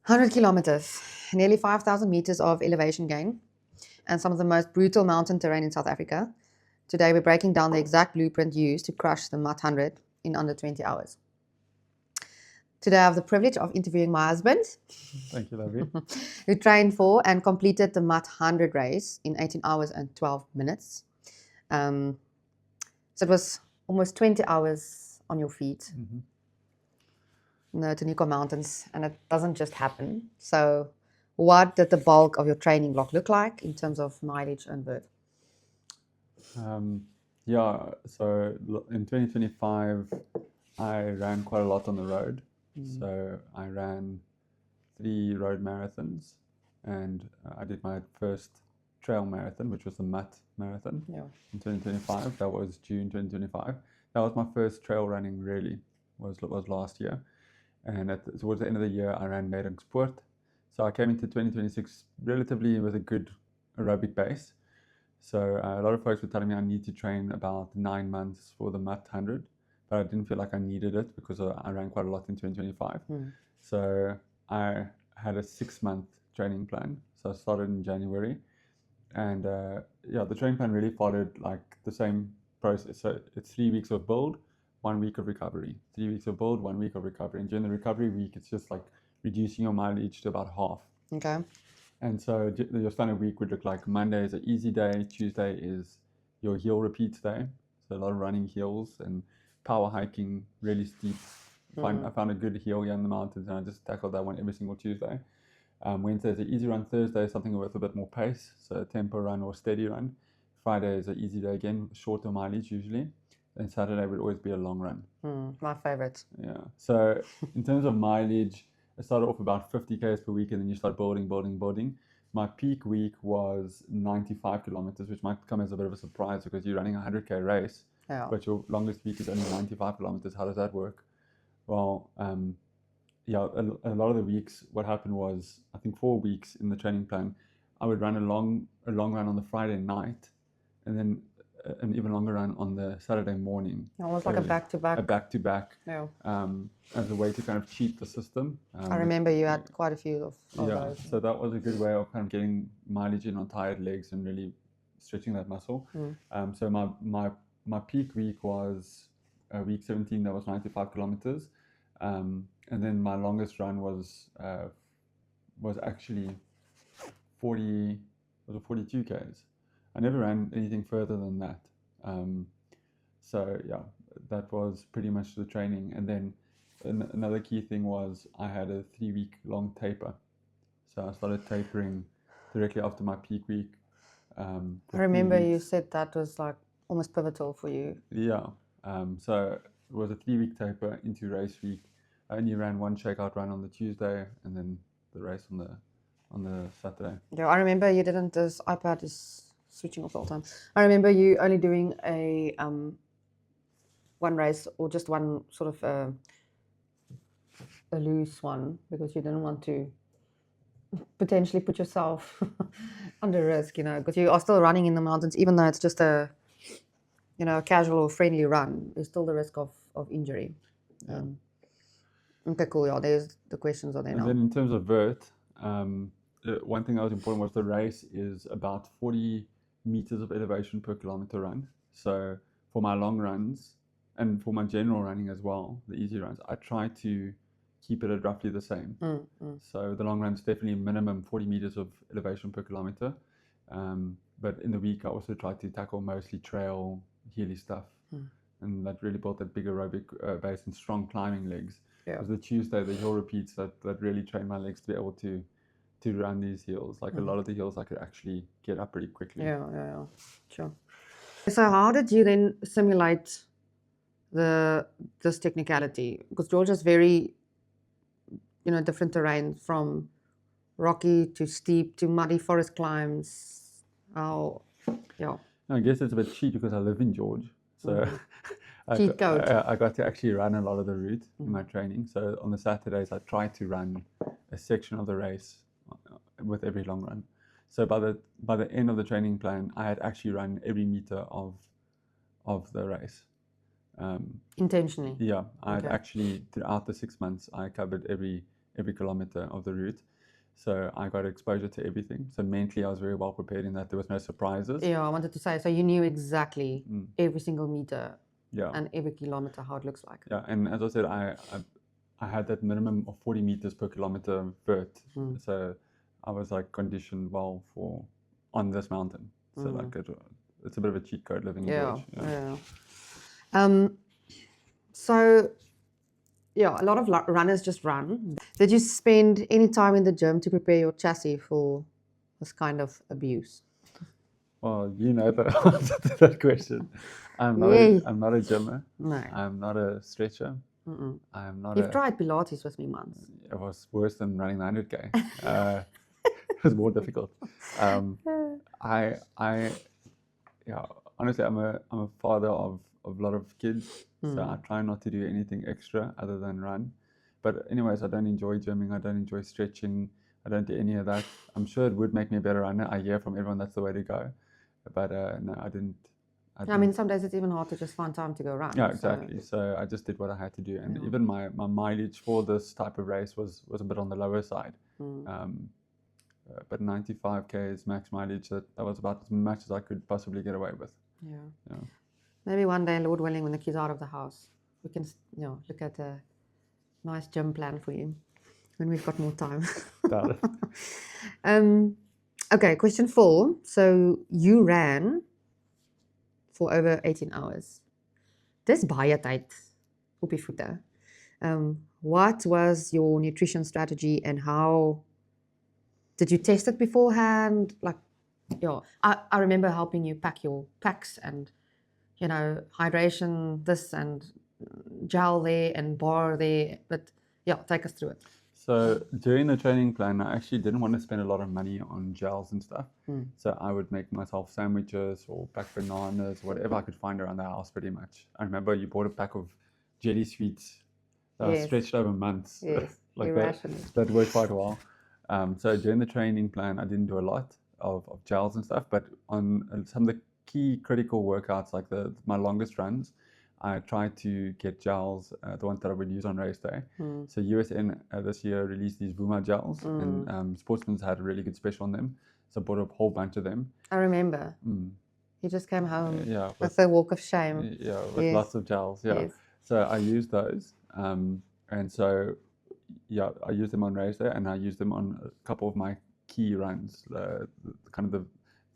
100 kilometers, nearly 5,000 meters of elevation gain, and some of the most brutal mountain terrain in South Africa. Today, we're breaking down the exact blueprint used to crush the MUT 100 in under 20 hours. Today, I have the privilege of interviewing my husband, Thank you, Lovey. who trained for and completed the MUT 100 race in 18 hours and 12 minutes. So it was almost 20 hours on your feet in the Tanico Mountains, and it doesn't just happen. So what did the bulk of your training block look like in terms of mileage and vert? Yeah, so in 2025, I ran quite a lot on the road. So I ran 3 road marathons, and I did my first trail marathon, which was the MUT marathon in 2025. That was June 2025. That was my first trail running really, was last year. And towards the end of the year, I ran Sport. So I came into 2026 relatively with a good aerobic base. So a lot of folks were telling me I need to train about 9 months for the MUT 100, but I didn't feel like I needed it because I ran quite a lot in 2025. So I had a 6-month training plan. So I started in January, and the training plan really followed like the same process. So it's 3 weeks of build, 1 week of recovery. 3 weeks of build, 1 week of recovery. And during the recovery week, it's just like reducing your mileage to about half. Okay. And so your standard week would look like Monday is an easy day, Tuesday is your hill repeats day. So a lot of running hills and power hiking, really steep. I found a good hill here in the mountains, and I just tackled that one every single Tuesday. Wednesday is an easy run. Thursday is something with a bit more pace, so a tempo run or steady run. Friday is an easy day again, shorter mileage usually. And Saturday would always be a long run. My favorite. Yeah. So in terms of mileage, I started off about 50 Ks per week, and then you start building. My peak week was 95 kilometers, which might come as a bit of a surprise because you're running a 100K race, but your longest week is only 95 kilometers. How does that work? Well, a lot of the weeks, what happened was, I think 4 weeks in the training plan, I would run a long run on the Friday night, and then an even longer run on the Saturday morning. Almost like a back-to-back. A back-to-back. Yeah. As a way to kind of cheat the system. I remember you had quite a few of those. So that was a good way of kind of getting mileage in on tired legs and really stretching that muscle. So my peak week was week 17. That was 95 kilometers. And then my longest run was actually 42 Ks. I never ran anything further than that. So yeah, that was pretty much the training. And then another key thing was I had a 3-week long taper. So I started tapering directly after my peak week. I remember you said that was like almost pivotal for you. Yeah. So it was a 3-week taper into race week. I only ran 1 shakeout run on the Tuesday, and then the race on the Saturday. Yeah, I remember you didn't. This iPad is switching off all the time. I remember you only doing a one race or just one sort of a loose one because you didn't want to potentially put yourself under risk, because you are still running in the mountains, even though it's just a casual or friendly run. There's still the risk of injury. Yeah. Okay, cool. Yeah, there's the questions are there now. And then in terms of vert, one thing that was important was the race is about 40 meters of elevation per kilometer run. So for my long runs and for my general running as well, the easy runs, I try to keep it at roughly the same. So the long runs definitely minimum 40 meters of elevation per kilometer. But in the week, I also try to tackle mostly trail, hilly stuff. And that really built that big aerobic base and strong climbing legs. It was the Tuesday, the hill repeats that really trained my legs to be able to run these hills. Like a lot of the hills I could actually get up pretty quickly. Yeah. Sure. So how did you then simulate this technicality? Because Georgia's very, different terrain, from rocky to steep to muddy forest climbs. I guess it's a bit cheap because I live in George. So cheat code. I got to actually run a lot of the route in my training. So on the Saturdays, I try to run a section of the race with every long run. So by the end of the training plan, I had actually run every meter of the race. Intentionally? Yeah, I had actually, throughout the 6 months, I covered every every kilometer of the route. So I got exposure to everything. So mentally, I was very well prepared in that there was no surprises. Yeah, I wanted to say, so you knew exactly Mm. every single meter Yeah. and every kilometer how it looks like. Yeah, and as I said, I had that minimum of 40 meters per kilometer vert. Mm. So I was like conditioned well for on this mountain. So like it's a bit of a cheat code living in George. Yeah. So yeah, a lot of runners just run. Did you spend any time in the gym to prepare your chassis for this kind of abuse? Well, you know the answer to that question. I'm not a gymmer. No. I'm not a stretcher. I'm not You've tried Pilates with me once. It was worse than running the 100K. It was more difficult. Yeah, honestly, I'm a father of a lot of kids, so I try not to do anything extra other than run. But anyways, I don't enjoy gymming. I don't enjoy stretching. I don't do any of that. I'm sure it would make me a better runner. I hear from everyone that's the way to go. But no, I didn't. I mean, some days it's even hard to just find time to go run. Yeah, exactly. So I just did what I had to do, and even my mileage for this type of race was a bit on the lower side. But 95K is max mileage. That was about as much as I could possibly get away with. Yeah. Maybe one day, Lord willing, when the kids are out of the house, we can look at a nice gym plan for you when we've got more time. Got it. Okay, question 4. So you ran for over 18 hours. Dis baie tyd op die voete. What was your nutrition strategy and how did you test it beforehand? Like, I remember helping you pack your packs and, hydration this and gel there and bar there. But take us through it. So during the training plan, I actually didn't want to spend a lot of money on gels and stuff. So I would make myself sandwiches or pack bananas, whatever I could find around the house pretty much. I remember you bought a pack of jelly sweets that was stretched over months. Yes, like that worked quite well. So during the training plan, I didn't do a lot of gels and stuff, but on some of the key critical workouts, like my longest runs, I tried to get gels, the ones that I would use on race day. So USN this year released these Vuma gels, and Sportsman's had a really good special on them. So I bought a whole bunch of them. I remember. He just came home with a walk of shame. Yeah, with lots of gels. Yeah. Yes. So I used those, and so I used them on race day, and I used them on a couple of my key runs, the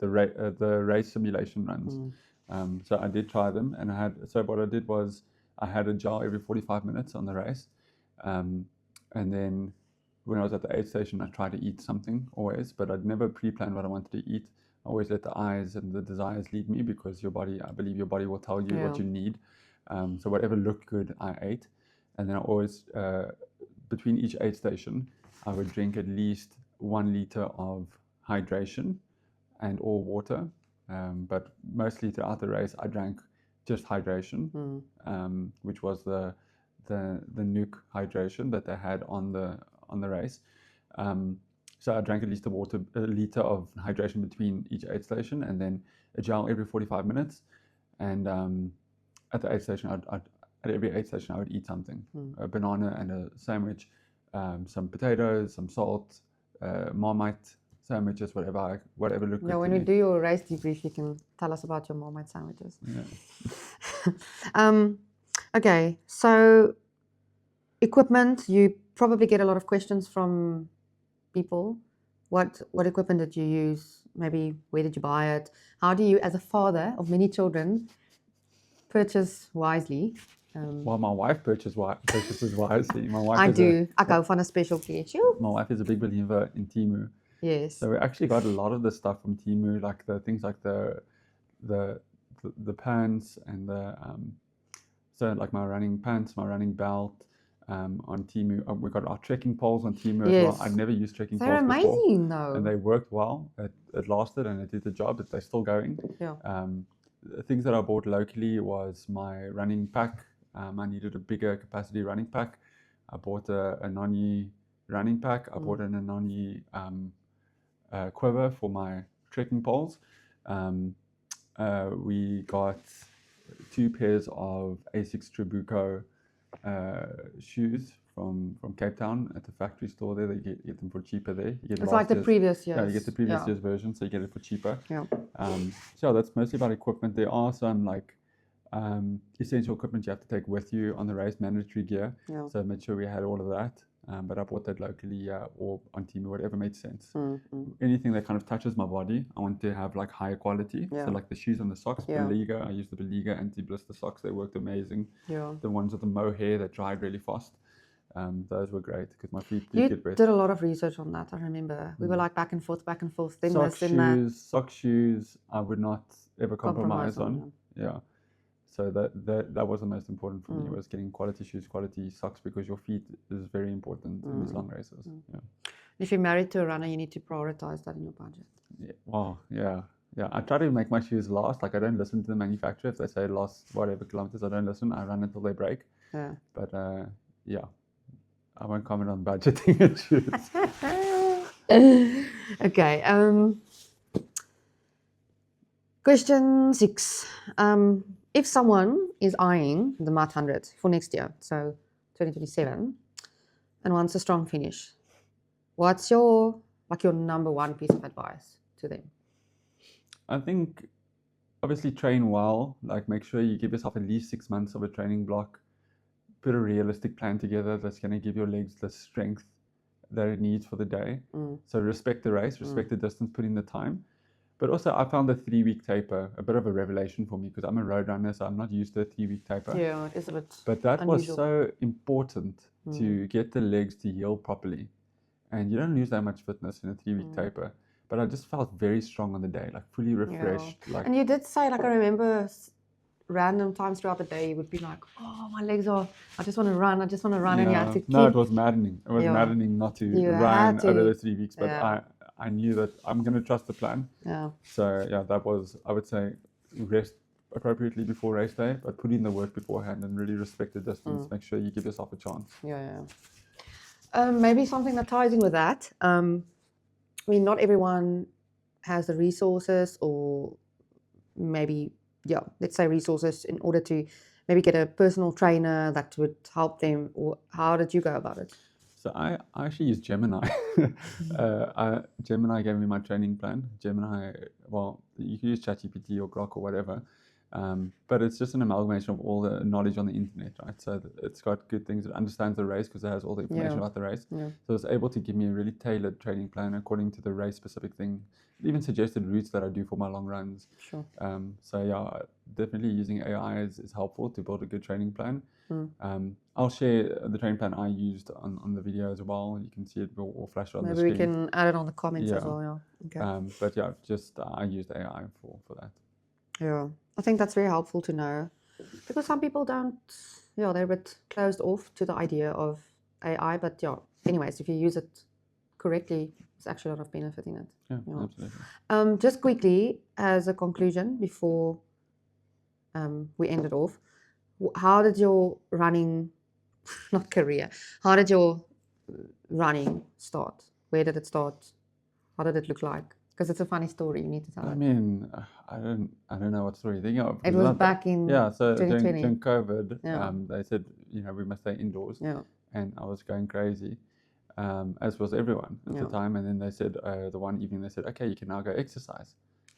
race simulation runs. So I did try them, and what I did was I had a gel every 45 minutes on the race, and then when I was at the aid station, I tried to eat something always, but I'd never pre-planned what I wanted to eat. I always let the eyes and the desires lead me, because I believe your body will tell you what you need. So whatever looked good, I ate, and then I always between each aid station, I would drink at least 1 liter of hydration and or water. But mostly throughout the race, I drank just hydration, which was the Nuke hydration that they had on the race. So I drank at least a liter of hydration between each aid station, and then a gel every 45 minutes. And at the aid station, at every aid station, I would eat something: a banana and a sandwich, some potatoes, some salt, Marmite sandwiches, whatever looked good. When we do your race debrief, you can tell us about your Marmite sandwiches. Yeah. Okay, so equipment, you probably get a lot of questions from people. What equipment did you use? Maybe where did you buy it? How do you, as a father of many children, purchase wisely? Well, my wife purchases wisely. My wife I go for a special place. My wife is a big believer in Temu. Yes. So we actually got a lot of the stuff from Temu, like the things like the pants and so like my running pants, my running belt on Temu. We got our trekking poles on Temu as well. I'd never used trekking poles before. They're amazing though. And they worked well. It lasted and it did the job, but they're still going. Yeah. The things that I bought locally was my running pack. I needed a bigger capacity running pack. I bought a Anoni running pack. I bought an Anoni quiver for my trekking poles. We got 2 pairs of Asics Trabuco shoes from Cape Town at the factory store there. They get them for cheaper there. You get It's last like the year's- previous years. Yeah, you get the previous Yeah. year's version, so you get it for cheaper. Yeah. So yeah, that's mostly about equipment. There are some like essential equipment you have to take with you on the race, mandatory gear. Yeah. So I made sure we had all of that. But I bought that locally or on Team or whatever made sense. Anything that kind of touches my body, I want to have like higher quality. Yeah. So like the shoes and the socks, Yeah. Beliga. I use the Beliga anti-blister socks. They worked amazing. Yeah. The ones with the mohair that dried really fast. Those were great because my feet You did get wet. did a lot of research on that. I remember we were like back and forth. Then Sock this, then that. sock shoes, I would not ever compromise on. Yeah. So that was the most important for me, was getting quality shoes, quality socks, because your feet is very important in these long races. Yeah. If you're married to a runner, you need to prioritize that in your budget. Yeah. Wow. Yeah. Yeah. I try to make my shoes last. Like I don't listen to the manufacturer. If they say last whatever kilometers, I don't listen. I run until they break. Yeah. But yeah, I won't comment on budgeting and shoes. Okay. Question 6. If someone is eyeing the MUT 100 for next year, so 2027, and wants a strong finish, what's your number one piece of advice to them? I think obviously train well. Like make sure you give yourself at least 6 months of a training block. Put a realistic plan together that's going to give your legs the strength that it needs for the day. So respect the race, respect the distance, put in the time. But also I found the 3-week taper a bit of a revelation for me because I'm a road runner, so I'm not used to a 3-week taper. Yeah, it is a bit But that unusual. was so important to get the legs to heal properly. And you don't lose that much fitness in a 3-week taper. But I just felt very strong on the day, like fully refreshed. Yeah. Like, and you did say, like I remember random times throughout the day you would be like, oh, my legs are, I just want to run, and you have to keep... No, it was maddening. It was maddening not to run over the 3 weeks, but I knew that I'm going to trust the plan. Yeah. So yeah, that was, I would say, rest appropriately before race day, but put in the work beforehand and really respect the distance. Make sure you give yourself a chance. Yeah. Maybe something that ties in with that. I mean, not everyone has the resources, or maybe, let's say resources in order to maybe get a personal trainer that would help them. Or how did you go about it? So I actually use Gemini. Gemini gave me my training plan. Gemini, well, you can use ChatGPT or Grok or whatever, but it's just an amalgamation of all the knowledge on the internet, right? So it's got good things. It understands the race because it has all the information about the race. Yeah. So it's able to give me a really tailored training plan according to the race-specific thing. It even suggested routes that I do for my long runs. Sure. So yeah, definitely using AI is helpful to build a good training plan. I'll share the training plan I used on the video as well. You can see it or flash it on the screen. Maybe we can add it on the comments as well. Yeah. Okay. But yeah, just I used AI for that. Yeah, I think that's very helpful to know, because some people don't. They're a bit closed off to the idea of AI. But anyways, if you use it correctly, there's actually a lot of benefit in it. Yeah, absolutely. Just quickly as a conclusion before we end it off. How did your running, not career, how did your running start? Where did it start? How did it look like? Because it's a funny story, you need to tell it. I mean, I don't know what story you're thinking of. It was back in 2020. During COVID, they said, we must stay indoors. Yeah. And I was going crazy, as was everyone at the time. And then they said, the one evening, they said, okay, you can now go exercise.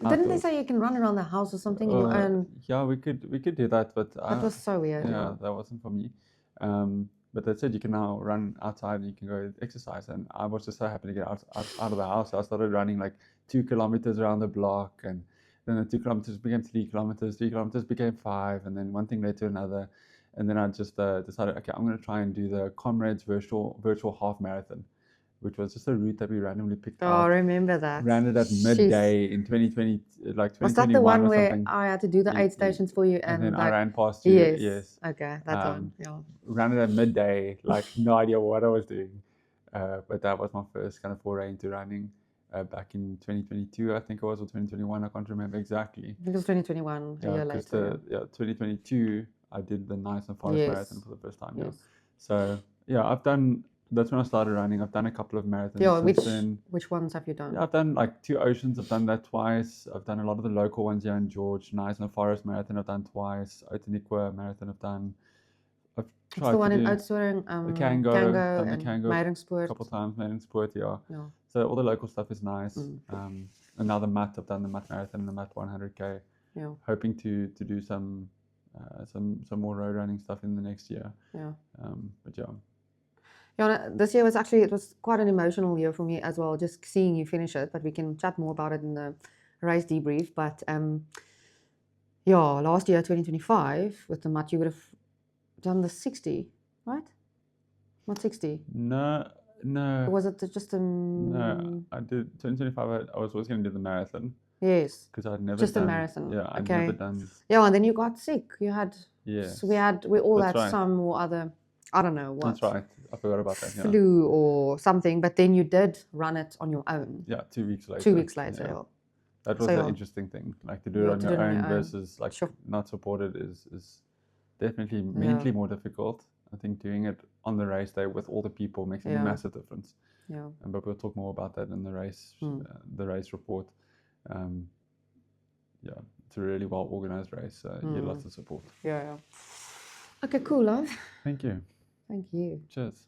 Didn't they say you can run around the house or something in your own? Yeah, we could do that, but that was so weird. Yeah, that wasn't for me. But they said you can now run outside and you can go exercise, and I was just so happy to get out of the house. So I started running like 2 kilometers around the block, and then the 2 kilometers became 3 kilometers, 3 kilometers became 5, and then one thing led to another, and then I just decided, okay, I'm going to try and do the Comrades virtual half marathon, which was just a route that we randomly picked out. Oh, I remember that. Ran it at midday in 2020, like 2021. Was that the one where something. I had to do the 8 stations for you? And then I ran past you. Yes. Okay, that one. Yeah. Ran it at midday, like no idea what I was doing. But that was my first kind of foray into running back in 2022, I think it was, or 2021. I can't remember exactly. I think it was 2021, a year later. 2022, I did the Nice and Forest Marathon for the first time. Yes. So, that's when I started running. I've done a couple of marathons since then. Which ones have you done? Yeah, I've done like 2 Oceans. I've done that twice. I've done a lot of the local ones here in George. Nice and Forest Marathon I've done twice. Outeniqua Marathon I've done. I've It's tried the to one in do Oudtshoorn, the Kango, Kango done the and Kango a Meiringspoort. couple times, Meiringspoort, yeah. Yeah. So all the local stuff is nice. Mm. And now the MUT, I've done the MUT Marathon and the MUT 100K. Yeah. Hoping to do some more road running stuff in the next year. Yeah. But yeah. Yeah, this year was actually, it was quite an emotional year for me as well, just seeing you finish it, but we can chat more about it in the race debrief. But yeah, last year, 2025, with the MUT, you would have done the 60, right? Not 60. No. Or was it just a... No, I did 2025. I was always going to do the marathon. Yes. Because I'd never just done... a marathon. Yeah, I'd okay. never done... Yeah, and then you got sick. You had... Yes. So we all That's had right. some or other, I don't know what. That's right. I forgot about that, yeah. Flu or something, but then you did run it on your own. Yeah, 2 weeks later. 2 weeks later, yeah. yeah. That was So, the yeah. interesting thing. Like to do it on your own versus like Sure. not supported is definitely mentally more difficult. I think doing it on the race day with all the people makes a massive difference. Yeah. But we'll talk more about that in the race report. Yeah, it's a really well organized race. So you get lots of support. Yeah. Okay, cool, love. Thank you. Thank you. Cheers.